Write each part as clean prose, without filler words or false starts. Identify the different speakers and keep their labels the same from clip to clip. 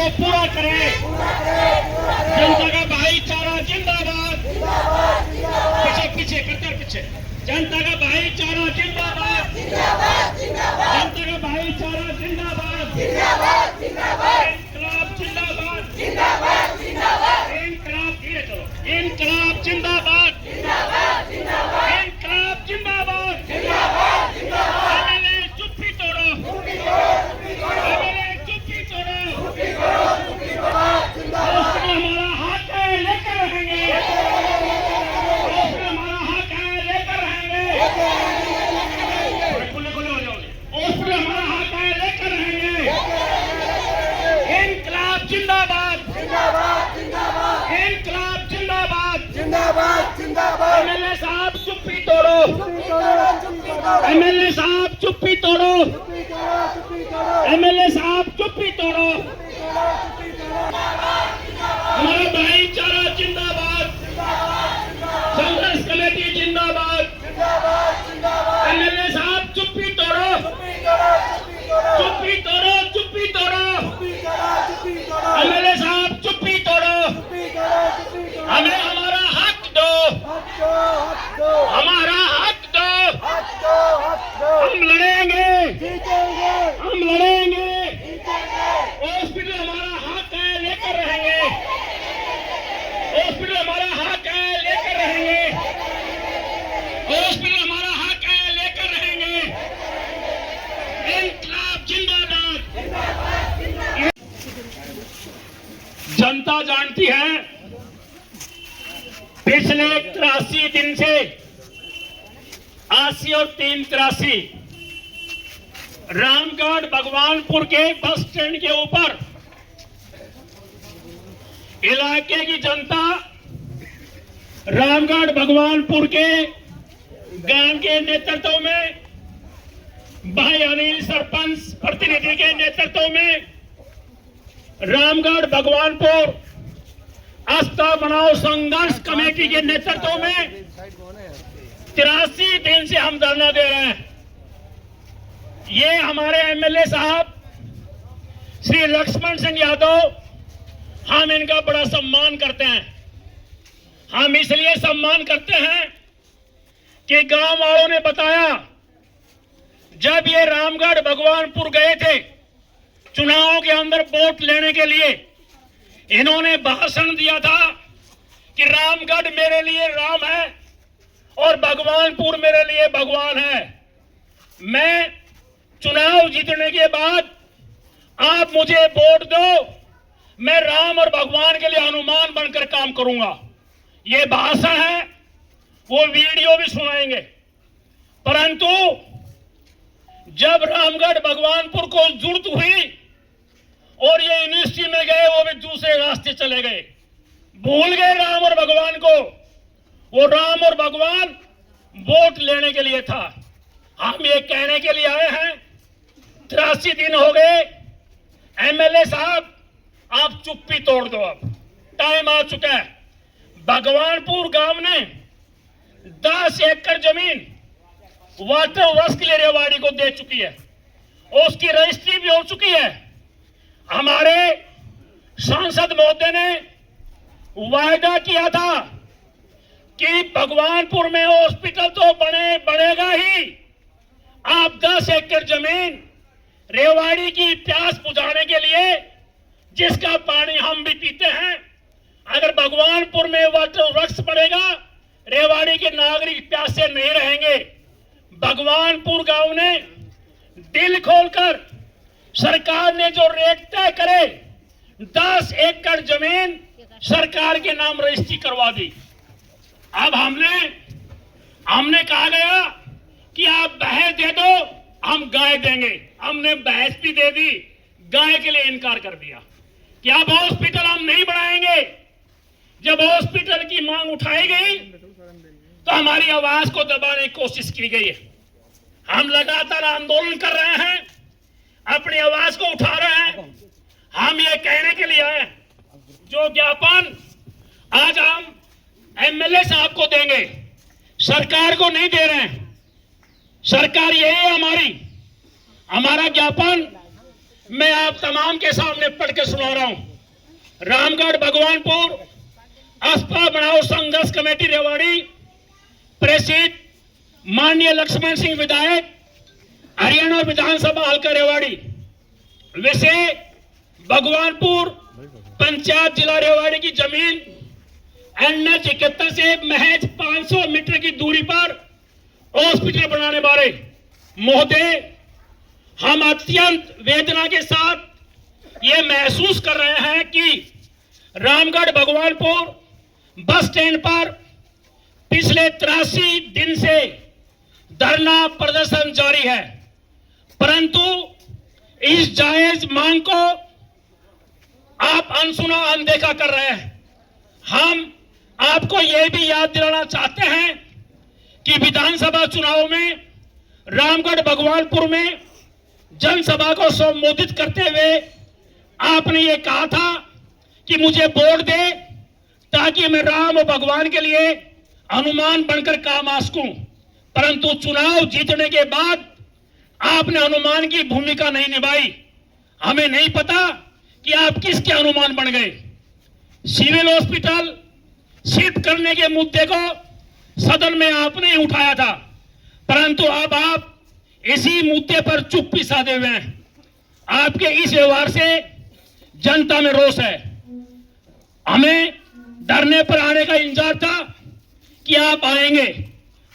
Speaker 1: को पूरा करें। जनता का भाईचारा जिंदाबाद। पीछे पीछे कतर पीछे। जनता का भाईचारा जिंदाबाद। जनता का भाईचारा जिंदाबाद। इनकलाब जिंदाबाद। इनकलाब धीरे चलो। इनकलाब जिंदाबाद। इनकलाब जिंदाबाद। एमएलए चुप्पी तोड़ो। एमएलए चुप्पी तोड़ो। हमारा हक है, लेकर रहेंगे। हमारा हक है, लेकर रहेंगे। खुले खुले हो जाओ। हमारा हक है, लेकर रहेंगे। इनकलाब जिंदाबाद। इनकलाब जिंदाबाद। एमएलए साहब चुप्पी तोड़ो। एमएलए साहब चुप्पी तोड़ो। एमएलए साहब चुप्पी तोड़ो। हमारा भाईचारा जिंदाबाद। संघर्ष कमेटी जिंदाबाद। एमएलए साहब चुप्पी तोड़ो। चुप्पी तोड़ो। चुप्पी तोड़ो। एमएलए साहब चुप्पी तोड़ो। हमें हमारा हक दो। हमारा हक दो। हम लड़ेंगे। हम लड़ेंगे। हॉस्पिटल हमारा हक है, लेकर रहेंगे। हॉस्पिटल हमारा हक है, लेकर रहेंगे। हॉस्पिटल हमारा हक है, लेकर रहेंगे। इनकलाब जिंदाबाद। जनता जानती है पिछले 83 दिन से 80 और 383 रामगढ़ भगवानपुर के बस स्टैंड के ऊपर इलाके की जनता रामगढ़ भगवानपुर के गांव के नेतृत्व में भाई अनिल सरपंच प्रतिनिधि के नेतृत्व में रामगढ़ भगवानपुर आस्था बनाओ संघर्ष कमेटी के नेतृत्व में 83 दिन से हम धरना दे रहे हैं। ये हमारे एमएलए साहब श्री लक्ष्मण सिंह यादव, हम इनका बड़ा सम्मान करते हैं। हम इसलिए सम्मान करते हैं कि गांव वालों ने बताया, जब ये रामगढ़ भगवानपुर गए थे चुनाव के अंदर वोट लेने के लिए, इन्होंने भाषण दिया था कि रामगढ़ मेरे लिए राम है और भगवानपुर मेरे लिए भगवान है। मैं चुनाव जीतने के बाद आप मुझे वोट दो, मैं राम और भगवान के लिए हनुमान बनकर काम करूंगा। ये भाषण है, वो वीडियो भी सुनाएंगे। परंतु जब रामगढ़ भगवानपुर को जरूरत हुई और ये यूनिवर्सिटी में गए, वो भी दूसरे रास्ते चले गए, भूल गए राम और भगवान को। वो राम और भगवान वोट लेने के लिए था। हम ये कहने के लिए आए हैं, 83 दिन हो गए, एमएलए साहब आप चुप्पी तोड़ दो। अब टाइम आ चुका है। भगवानपुर गांव ने 10 एकड़ जमीन वाटर वर्क्स के लिए रेवाड़ी को दे चुकी है, उसकी रजिस्ट्री भी हो चुकी है। हमारे सांसद महोदय ने वायदा किया था कि भगवानपुर में हॉस्पिटल तो बनेगा ही, आप 10 एकड़ जमीन रेवाड़ी की प्यास बुझाने के लिए, जिसका पानी हम भी पीते हैं, अगर भगवानपुर में वाटर वर्क्स पड़ेगा, रेवाड़ी के नागरिक प्यासे नहीं रहेंगे। भगवानपुर गांव ने दिल खोलकर सरकार ने जो रेट तय करे, 10 एकड़ जमीन सरकार के नाम रजिस्ट्री करवा दी। अब हमने कहा गया कि आप भैंस दे दो, हम गाय देंगे। हमने भैंस भी दे दी, गाय के लिए इनकार कर दिया कि अब हॉस्पिटल हम नहीं बनाएंगे। जब हॉस्पिटल की मांग उठाई गई तो हमारी आवाज को दबाने की कोशिश की गई है। हम लगातार आंदोलन कर रहे हैं, अपनी आवाज को उठा रहे हैं। हम ये कहने के लिए आए, जो ज्ञापन आज हम एमएलए साहब को देंगे, सरकार को नहीं दे रहे हैं। सरकार यही है हमारा ज्ञापन मैं आप तमाम के सामने पढ़ के सुना रहा हूं। रामगढ़ भगवानपुर असपा बनाओ संघर्ष कमेटी रेवाड़ी प्रेसिड माननीय लक्ष्मण सिंह विधायक हरियाणा विधानसभा हल्का रेवाड़ी विषय भगवानपुर पंचायत जिला रेवाड़ी की जमीन NH 71 से महज 500 मीटर की दूरी पर हॉस्पिटल बनाने बारे महोदय, हम अत्यंत वेदना के साथ ये महसूस कर रहे हैं कि रामगढ़ भगवानपुर बस स्टैंड पर पिछले 83 दिन से धरना प्रदर्शन जारी है, परंतु इस जायज मांग को आप अनसुना अनदेखा कर रहे हैं। हम आपको यह भी याद दिलाना चाहते हैं कि विधानसभा चुनाव में रामगढ़ भगवानपुर में जनसभा को संबोधित करते हुए आपने ये कहा था कि मुझे वोट दे ताकि मैं राम और भगवान के लिए हनुमान बनकर काम आ सकूं, परंतु चुनाव जीतने के बाद आपने हनुमान की भूमिका नहीं निभाई। हमें नहीं पता कि आप किसके हनुमान बन गए। सिविल हॉस्पिटल शिफ्ट करने के मुद्दे को सदन में आपने ही उठाया था, परंतु अब आप इसी मुद्दे पर चुप्पी साधे हुए हैं। आपके इस व्यवहार से जनता में रोष है। हमें धरने पर आने का इंतजार था कि आप आएंगे,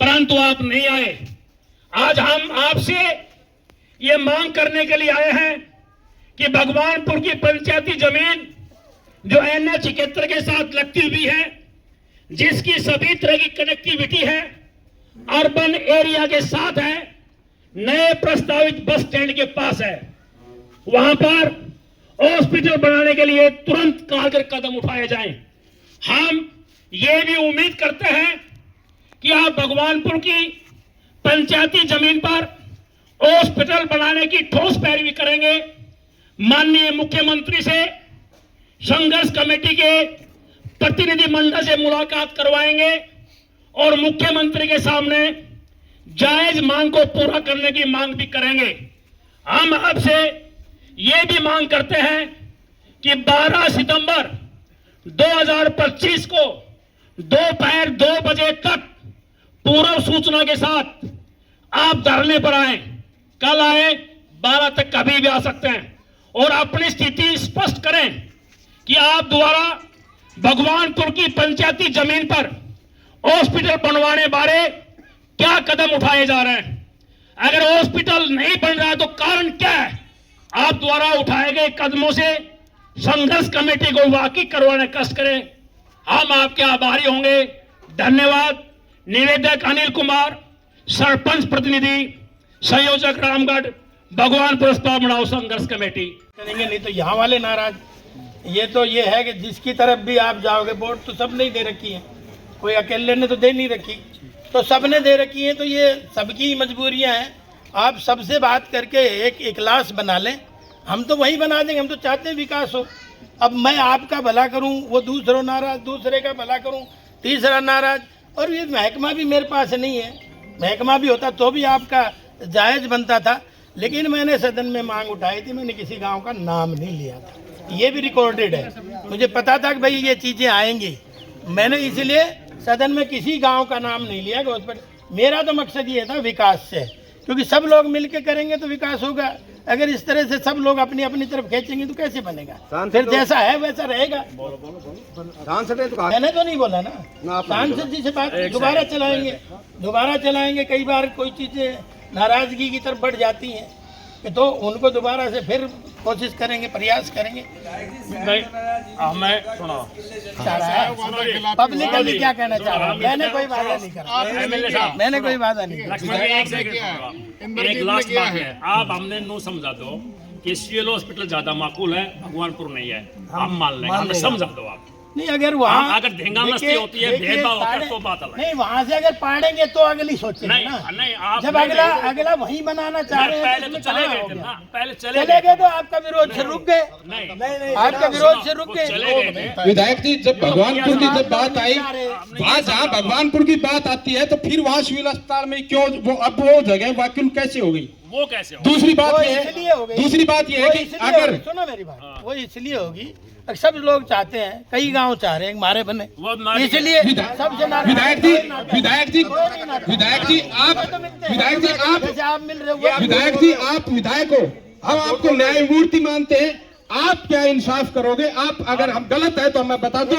Speaker 1: परंतु आप नहीं आए। आज हम आपसे ये मांग करने के लिए आए हैं कि भगवानपुर की पंचायती जमीन जो NH 71 के साथ लगती हुई है, जिसकी सभी तरह की कनेक्टिविटी है, अर्बन एरिया के साथ है, नए प्रस्तावित बस स्टैंड के पास है, वहां पर हॉस्पिटल बनाने के लिए तुरंत कारगर कदम उठाए जाएं। हम ये भी उम्मीद करते हैं कि आप भगवानपुर की पंचायती जमीन पर हॉस्पिटल बनाने की ठोस पैरवी करेंगे। माननीय मुख्यमंत्री से संघर्ष कमेटी के प्रतिनिधि मंडल से मुलाकात करवाएंगे और मुख्यमंत्री के सामने जायज मांग को पूरा करने की मांग भी करेंगे। हम आपसे ये भी मांग करते हैं कि 12 सितंबर 2025 को दोपहर 2 बजे तक पूर्व सूचना के साथ आप धरने पर आए। कल आए, 12 तक कभी भी आ सकते हैं और अपनी स्थिति स्पष्ट करें कि आप द्वारा भगवानपुर की पंचायती जमीन पर हॉस्पिटल बनवाने बारे क्या कदम उठाए जा रहे हैं। अगर हॉस्पिटल नहीं बन रहा है तो कारण क्या है। आप द्वारा उठाए गए कदमों से संघर्ष कमेटी को वाकिफ करवाने का कष्ट करें। हम आपके आभारी होंगे। धन्यवाद। निवेदक अनिल कुमार, सरपंच प्रतिनिधि, संयोजक रामगढ़ भगवानपुर बनाओ संघर्ष कमेटी।
Speaker 2: करेंगे नहीं तो यहाँ वाले नाराज। ये तो ये है कि जिसकी तरफ भी आप जाओगे वोट तो सब नहीं दे रखी है, कोई अकेले ने तो दे नहीं रखी, तो सबने दे रखी है। तो ये सबकी मजबूरियां हैं। आप सबसे बात करके एक इखलास बना लें। हम तो वही बना देंगे, हम तो चाहते हैं विकास हो। अब मैं आपका भला करूं, वो दूसरों नाराज, दूसरे का भला करूं, तीसरा नाराज। और ये महकमा भी मेरे पास नहीं है। महकमा भी होता तो भी आपका जायज़ बनता था, लेकिन मैंने सदन में मांग उठाई थी, मैंने किसी गांव का नाम नहीं लिया था। ये भी रिकॉर्डेड है। मुझे पता था कि भाई ये चीज़ें आएंगी, मैंने इसलिए सदन में किसी गांव का नाम नहीं लिया कि उस पर। मेरा तो मकसद ये था विकास से, क्योंकि सब लोग मिलकर करेंगे तो विकास होगा। अगर इस तरह से सब लोग अपनी अपनी तरफ खींचेंगे तो कैसे बनेगा। फिर जैसा है वैसा रहेगा। मैंने तो नहीं बोला ना, सांसद जी से बात दोबारा चलाएंगे। कई बार कोई चीजें नाराजगी की तरफ बढ़ जाती हैं तो उनको दोबारा से फिर कोशिश करेंगे, प्रयास करेंगे।
Speaker 1: मैं सुनो
Speaker 2: पब्लिकली क्या कहना चाह रहा हूँ। मैंने कोई वादा नहीं करा, मैंने कोई वादा नहीं करा।
Speaker 1: एक लास्ट बात है, आप हमने नो समझा दो कि सिविल हॉस्पिटल ज्यादा माकूल है, भगवानपुर नहीं है। हम मान लेंगे, हमें समझा दो आप।
Speaker 2: नहीं, अगर वहाँ
Speaker 1: अगर धेंगामस्ती होती है, भेदभाव होता है तो बात अलग।
Speaker 2: नहीं, वहाँ से अगर पाड़ेंगे तो अगली सोचेंगे ना।
Speaker 1: नहीं, आप
Speaker 2: जब अगला वहीं बनाना चाह रहे हैं,
Speaker 1: पहले तो चले गए थे ना, पहले
Speaker 2: चले गए तो आपका विरोध से रुक गए। नहीं, आपका विरोध से रुक गए।
Speaker 3: विधायक जी, जब भगवानपुर की जब बात आई, वहाँ जहाँ भगवानपुर की बात आती है तो फिर वहाँ सिविल अस्पताल में क्यों वो जगह वैक्यूम कैसे हो गई।
Speaker 1: वो कैसे हो?
Speaker 3: दूसरी बात
Speaker 2: वो
Speaker 3: ये
Speaker 2: इसलिए
Speaker 3: है,
Speaker 2: हो गई।
Speaker 3: दूसरी बात ये है
Speaker 2: वो
Speaker 3: कि
Speaker 2: इसलिए
Speaker 3: अगर
Speaker 2: होगी, सुनो मेरी बात, वो इसलिए होगी सब लोग चाहते हैं, कई गांव चाह रहे हैं कि मारे बने,
Speaker 1: वो नाटक है।
Speaker 2: इसलिए
Speaker 3: विधायक
Speaker 2: सबसे नाराज-
Speaker 3: विधायक जी
Speaker 2: विधायक जी आप
Speaker 3: विधायक जी आप
Speaker 2: जैसे आप मिल रहे हो
Speaker 3: विधायक जी आप विधायक हो, हम आपको न्यायमूर्ति मानते हैं, आप क्या इंसाफ करोगे? आप अगर हम गलत है तो मैं बता दूं,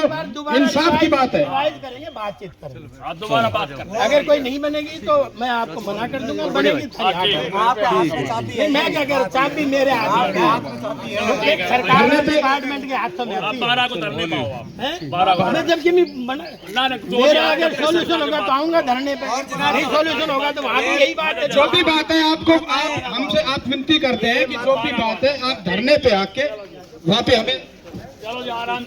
Speaker 3: इंसाफ की बात है।
Speaker 2: रिवाइज करेंगे, बातचीत करेंगे।
Speaker 1: आप दोबारा बात करते हैं।
Speaker 2: अगर कोई नहीं बनेगी तो मैं आपको मना कर दूंगा, बनेगी तो नहीं, मैं क्या कह रहा हूँ, चाबी मेरे हाथ में है। एक सरकार के डिपार्टमेंट के हाथों में
Speaker 1: आप
Speaker 2: आती है।
Speaker 1: 12 को धरने पाओ आप।
Speaker 2: हैं?
Speaker 1: 12 को
Speaker 2: मैं जबकि
Speaker 1: ना जो
Speaker 2: मेरा अगर सोल्यूशन होगा तो आऊंगा धरने पे, नहीं सोल्यूशन होगा तो वहाँ भी यही बात है।
Speaker 3: जो भी बात है आपको आप हमसे आप विनती करते हैं कि जो भी बात है आप धरने पे आके वहाँ पे हमें
Speaker 1: चलो जी आराम